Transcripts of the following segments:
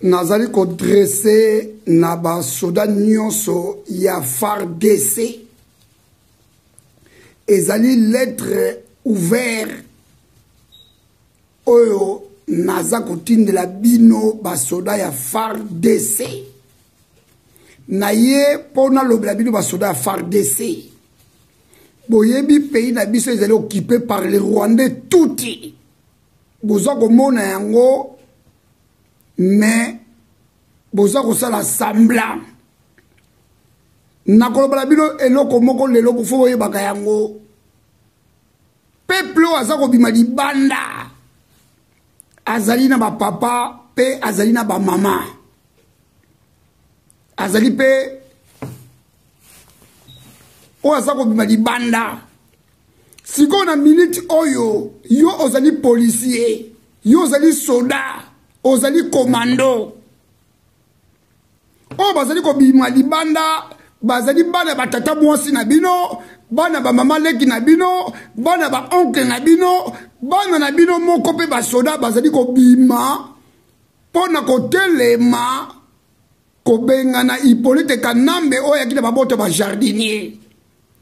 nazali kodresse na basoda nyonso ya FARDC ezali lettre ouvert oyo naza kotindela bino basoda ya FARDC na ye pona lobela bino basoda ya FARDC boyebi pays na biso ezali occupé par les Rwandais touti boza komona yango mais boza kosala semblant nakolobela bino eloko moko lelo bofo boyebaka yango peuple oyo aza kobima libanda azali na bapapa mpe azali na bamama azali mpe oyo aza kobima libanda sikoyo na minute oyo yo ozali policier yo ozali soda ozali komando oyo bazali kobima libanda bazali bana batata mwasi na bino bana bamama leki na bino bana baoncle na bino bana na bino moko mpe basoda bazali kobima mpo na kotelema kobengana Hippolyte Kanambe oyo ayaki na baboto bajardinier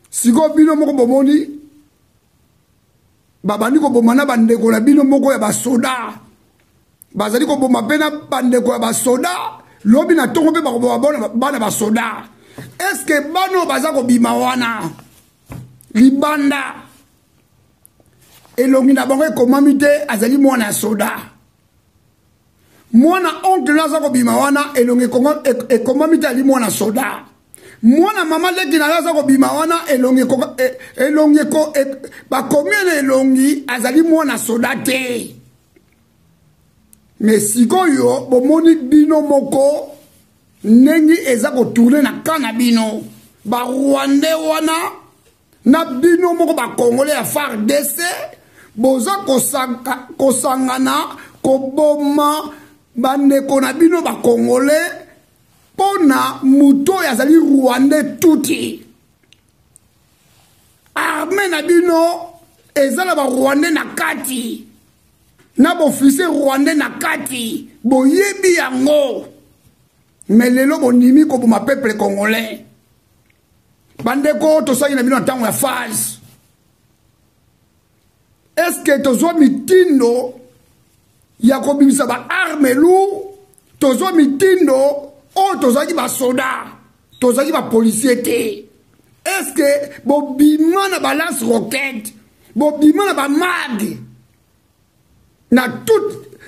sikoyo bino moko bomoni babandi koboma na bandeko na bino moko ya basoda bazali koboma mpe na bandeko ya basoda lobi na ntongo mpe bakoboma bana basoda eske bano baza kobima wana libanda elongi na bango ekomami te azali mwana ya soda mwana oncle aza kobima wana elongi ekomami te ali mwana soda mwana mama leki na aza kobima wana elongi bakomi na elongi azali mwana soda te mais sikoyo bomoni bino moko ndenge eza kotourne na ka na bino barwandais wana na bino moko bakongolais ya FARDC boza kosangana koboma bandeko na bino bakongolais mpona moto oyo azali rwandais tuti arme na bino eza na barwandais na kati na baofficier rwandais na kati boyebi yango mais lelo bondimi koboma peuple congolais bandeko tosali na bino na ntango ya phase eske tozwa mitindo ya kobimisa baarme lu tozwa mitindo oyo tozalaki basoda tozalaki bapolisier te eske bobima na balance roquette bobima na bamag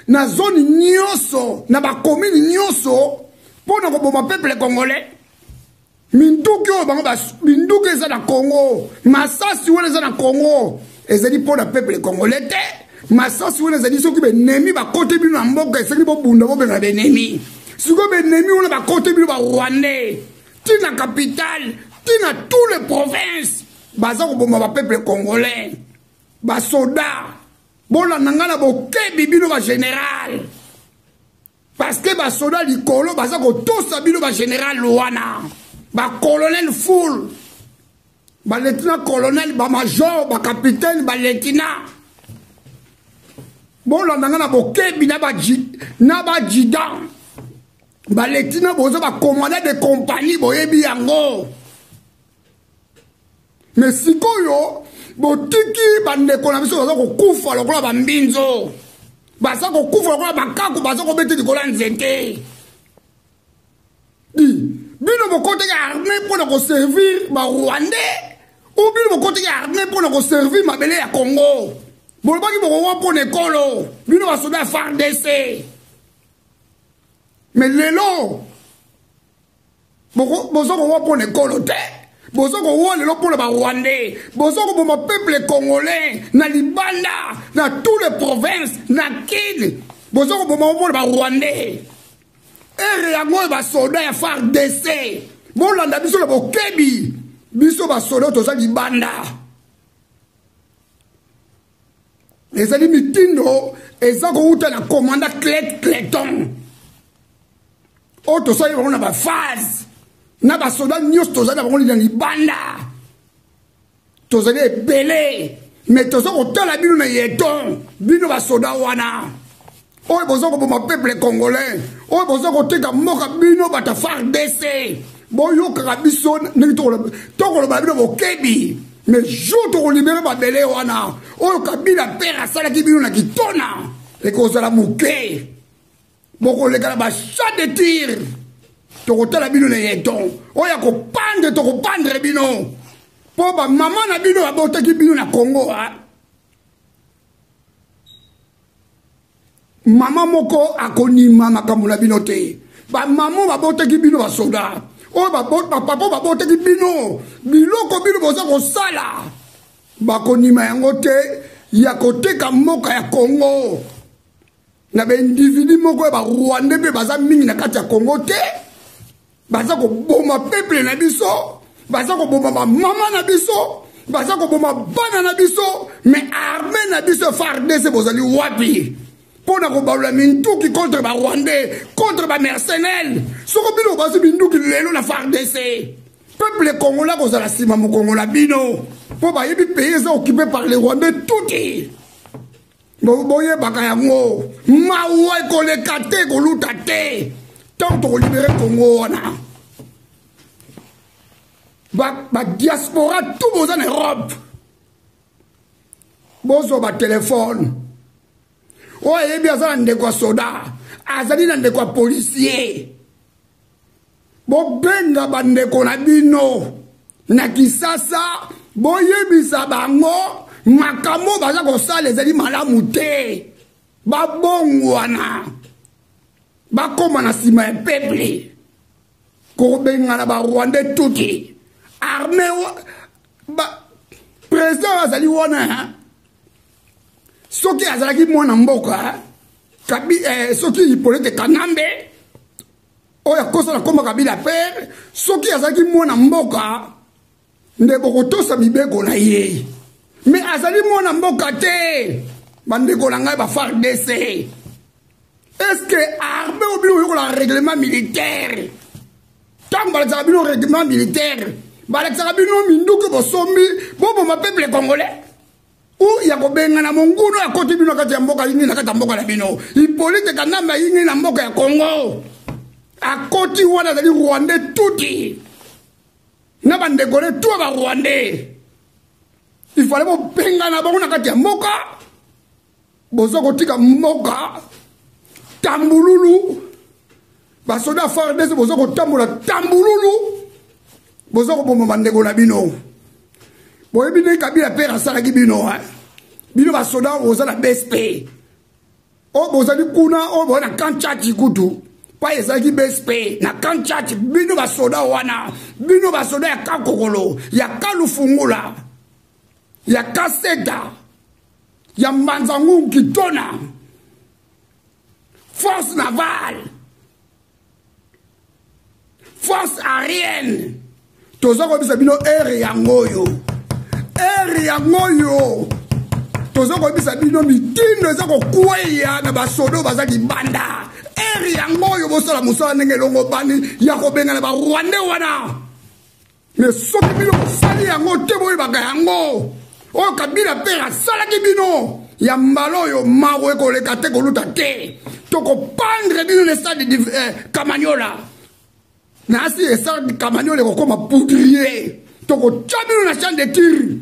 na zone nyonso na bakomini nyonso mpona koboma peuple congolais minduki oyo bango minduki eza na congo masasi wana eza na congo ezali mpona peuple congolais te masasi wana ezali soki benemi bakote bino na mboka esengeli bobunda bobenga benemi sikoyo benemi wana bakote bino barwandais tina capitale tina tous les provinces baza koboma bapeuple congolais basoda bolanda nga na bokebi bino bagénéral parce que basoda likolo baza kotosa bino bagénéral wana bacolonel full balieutenant colonel bamajor bacapitaine balieutenant bolanda nga na bokebi na bajidan balieutenant boza bacommandant de compagnie boyebi yango mais sikoyo botiki bandeko na biso baza kokufa lokola bambinzo baza kokufa lokola bakaku baza kobete likolo ya nzete bino bokoteki arme mpona koservir barwandais ou bino bokoteki arme mpona koservir mabele ya congo bolobaki bokowa mpona ekolo bino basoda ya FARDC mais lelo boza kowa mpona ekolo te boza kowa lelo mpona barwandais boza koboma peuple congolais na libanda na tous les provinces na kini boza koboma mpona barwandais ere yango oyo basoda ya FARDC bolanda biso na bokebi biso basoda oyo toza libanda ezali mitindo eza kouta na commanda Cleton oyo tosali bango na baphase na basoda nyonso tozali na bango na libanda tozali ebele mais toza kotala bino na yeton bino basoda wana oyo boza koboma peuple congolais oyo boza koteka mboka bino bata FARDC boyokaka biso ndenge tokoloba bino bokebi mais jour tokolibere babele wana oyo Kabila père asalaki bino na kitona ekozala moke bokolekala bachat de tir tokotala bino na yeton oyo akopandre tokopandre bino mpo bamama na bino babotaki bino na Congo mama moko akonima makambo na bino te bamama babotaki bino basoda oyo bapapa babotaki bino biloko bino boza kosala bakonima yango te ya koteka mboka ya Congo na baindividu moko ya barwandais mpe baza mingi na kati ya Congo te baza koboma peuple na biso baza koboma bamama na biso baza koboma bana na biso mais armée na biso FARDC bozali wapi pona kobalula minduki contre ba Rwandais contre ba mercenaires soko bino bazo minduki lelo na FARDC peuple congolais kozala sima mo Congola bino po ba yebi pays occupé par les Rwandais touti boye baka yango mawa koleka te koluta te tant to libérer Congo wana ba diaspora tout boza en Europe bozo ba téléphone oye yebi azala ndeko soda azali na ndeko policier bobenga bandeko na bino na Kisasa boyebisa bango makambo baza kosala ezali malamu te babongwana bakoma na nsima ya peuple kobengana barwandais tuti armée président azali wana soki azalaki mwana mboka soki Hippolyte Kanambe oyo akosala koma Kabila père soki azalaki mwana mboka nde bokotosa mibeko na ye mais azali mwana mboka te bandeko na ngai ba FARDC est-ce que armée obino yokola règlement militaire tant balakisaka bino règlement militaire balakisaka bino minduki bosombi boboma peuple congolais ou ya kobengana monguno akoti bino kati ya mboka yingi na kati ya mboka na bino Hippolyte Kanambe yingi na mboka ya Congo akoti wana azali Rwandais tuti na bandeko ne tout ba Rwandais il fallait bobengana bango na kati ya mboka bozo kotika mboka tambululu basoda FARDC bozo kotambola tambululu bozo koboma bandeko na bino boyebi ndenge Kabila père asalaki bino bino basoda oza na BSP oyo bozali kuna oyo boza na Kanchati kutu pa ezalaki BSP na Kanchati bino basoda wana bino basoda ya Kakokolo ya Kalufungula ya Kaseta ya Mbanzangu Kitona force navale force aérienne toza kobisa bino ere yangoyo toza kobisa bino mitindo eza kokweya na basodo baza libanda ere yangoyo bosala mosala ndenge elongo bani ya kobengana barwandais wana mais soki bino kosali yango te boyebaka yango oyo Kabila père asalaki bino ya mbala oyo maro ekoleka te koluta te tokopandre bino na stade de Kamanyola nasi estade Kamanyola ekokoma poudrier tokotya bino na champ de tir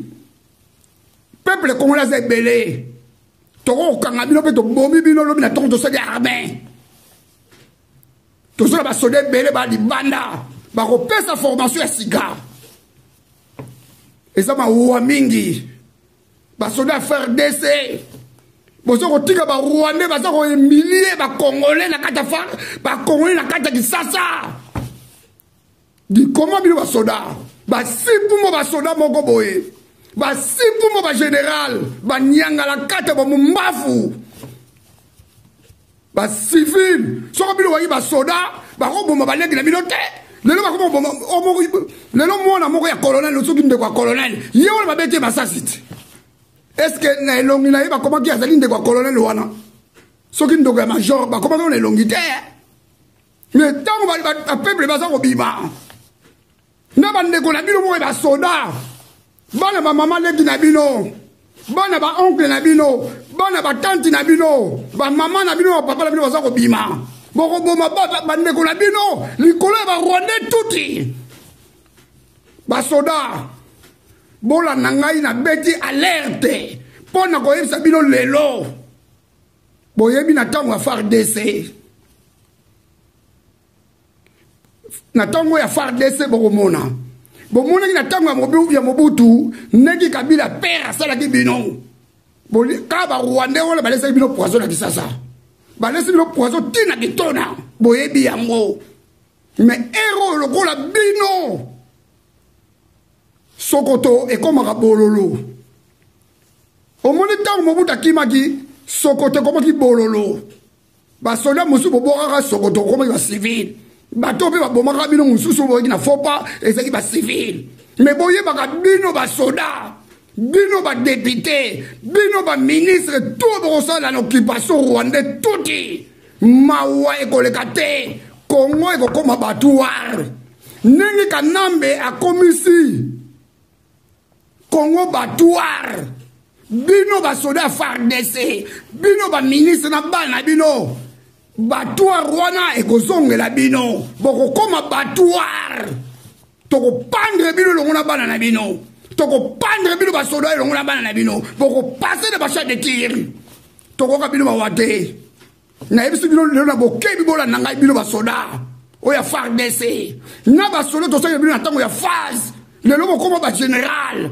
peuple congolais aza ebele tokokanga bino mpe tobomi bino lobi na ntongo tosali armée tozala basoda ebele balibanda bakopesa formation ya sika eza mawa mingi basoda FARDC bozo kotika barwandais baza koemilie bakongolais na kati ya bakongolais na kati ya Kisasa dikoma bino basoda basipumo basoda moko boye basipumo bagénéral banyangala kati bamumbafu bacivile soko bino wayi basoda bakoboma baleki na bino te lelo bakoboma lelo mwana moko ya colonel soki ndeko ya colonel ye wana babeti masasi te est-ce que na elongi na ye bakomaki azali ndeko ya colonel wana soki ndeko ya major bakomaki na elongi te mais ntango bapeuple baza kobima na bandeko na bino moko basoda bana bamama leki na bino bana ba oncle na bino bana ba tante na bino ba mama na bino ba papa na bino baza kobima bokoboma bandeko na bino likolo ya barwandais tuti basoda bolanda ngai na beti alerte mpo na koyebisa bino lelo boyebi na ntango ya FARDC na ntango ya FARDC bokomona bomonaki na ntango ya Mobutu ndenge Kabila pere asalaki bino kaka barwandais wana balesaki bino poison na Kisasa balesi bino poison ntina bitona boyebi yango me ero lokola bino Sokoto ekomaka bololo omoni ntango Mobutu akimaki Sokoto ekomaki bololo basoda mosusu bobokaka Sokoto ekomaki bacivile bato mpe babomaka bino mosusu boyeki na fopa ezalaki bacivile me boyebaka bino basoda bino badepute bino baministre to bokosala na occupation rwandais tuti mawa ekoleka te Kongo ekokoma batuare ndenge Kanambe akomisi Kongo batuare bino basoda FARDC bino baministre na bana bino batuare wana ekozongela bino bokokoma batuare tokopandre bino longo na bana na bino tokopandre bino basoda longo na bana na bino bokopase na bachat de tir tokoka bino bawate nayebisi bino lelo na bokebi bolanda ngai bino basoda oyo FARDC na basoda tosali bino na ntango ya phase lelo bokoma bagénéral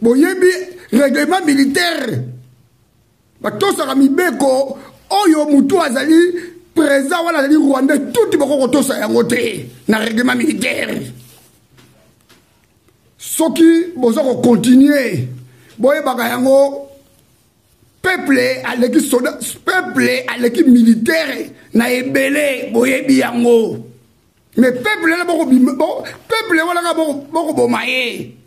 boyebi règlement militaire batosaka mibeko oyo mutu azali président wana azali rwandais tuti bokokotosa yango te na règlement militaire soki boza kocontinue boyebaka yango peuple aleki soda peuple aleki militaire na ebele boyebi yango mais peuple wana peuple wana ka bokoboma ye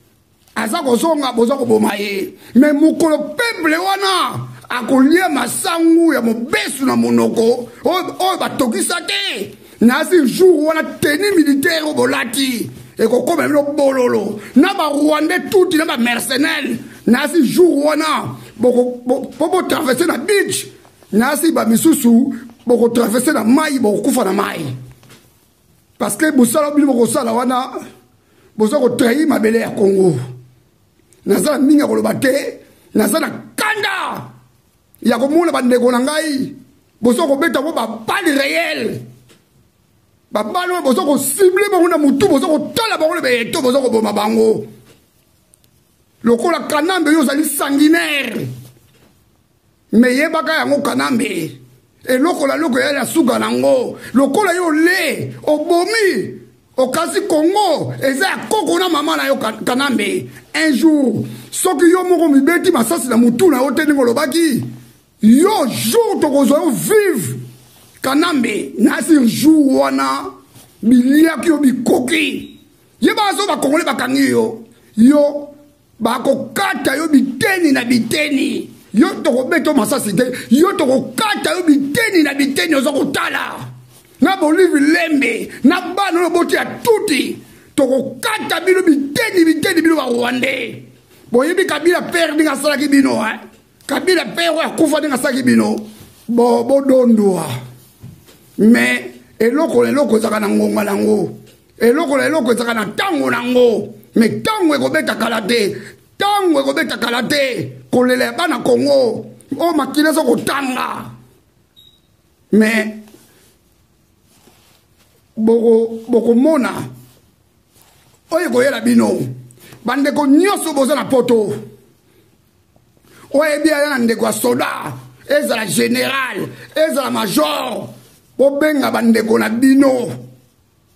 aza kozonga boza koboma ye mais mokolo peuple wana akolia masangu ya mobesu na monoko oyo batokisa te nasi jour wana teni militaire oyo bolati ekokoma bino bololo na barwandais tuti na bamercenaire nasi jour wana po botraverse na beach nasi bamisusu bokotraverse na mai bokokufa na mai parce que bosala bino bokosala wana boza kotrahi mabele ya Congo naza na mingi ya koloba te naza na kanda ya komona bandeko na ngai boza kobeta bo babali réel babali oyo boza kosible bango na mutu boza kotala bango na beto boza koboma bango lokola Kanambe oyo ozali sanguinaire me yebaka yango Kanambe elokola loko ya na suka nango lokola yo le obomi okasi Congo eza ya koko na mama na yo Kanambe un jour soki yo moko mibeti masasi na mutu na yo te ndenge olobaki yo jour tokozwa yo vive Kanambe nasi jour wana biliaki yo bikoki yebaka so bakongole bakangi yo bakokata yo biteni na biteni yo tokobeta masasi te yo tokokata yo biteni na biteni oza kotala na bolivi lembe na bana oyo boti ya tuti tokokata bino biteni bino barwandais boyebi Kabila pere ndenge asalaki bino Kabila pere oyo akufa ndenge asalaki bino bodondwa mais eloko ezaka na ngonga nango eloko ezaka na ntango nango mais ntango ekobeta kala te kolela ya bana Congo oyo makili eza kotanga mais bokomona oyo ekoyela bino bandeko nyonso boza na poto oyebi aya na ndeko ya soda ezala général ezala major bobenga bandeko na bino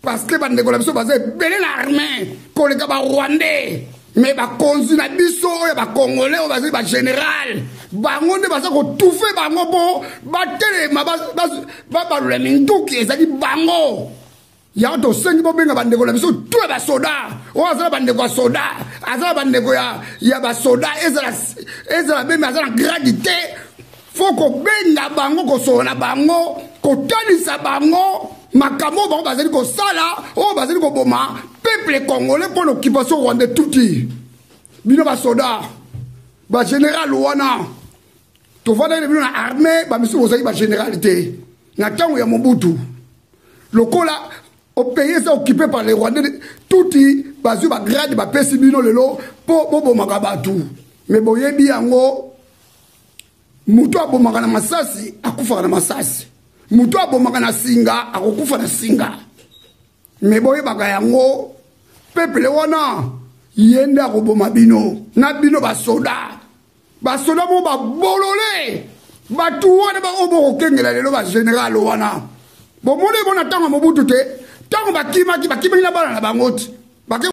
parce que bandeko na biso baza ebele na armée koleka barwandais mais bakonzi na biso oyo bakongolais oyo bazali bagénéral bango nde baza kotufe bango mpo batelema babalula minduki ezali bango yango tosengi bobenga bandeko na biso tu ya basoda oyo azala bandeko ya soda azala bandeko ya basoda ezala bembe aza na gradi te fo kobenga bango kosola bango kotalisa bango makambo oyo bango bazali kosala oyo bazali koboma peuple congolais mpo na occupation rwandais tuti bino basoda ba général wana to fanda le bino na armée ba misu bozali ba généralité na tango ya Mobutu lokola au pays est occupé par les Rwandais touti bazu ba grade ba pesi bino lelo po bobo makabatu mais boyebi yango mutu abomaka na masasi akufa na masasi mutu abomaka na singa akokufa na singa mais boyebaka yango peuple wana yende akoboma bino na bino basoda mo babolole batu wana baobo kokengela lelo ba général wana bomone bona tango Mobutu te tango bakimaki na bana na bango ti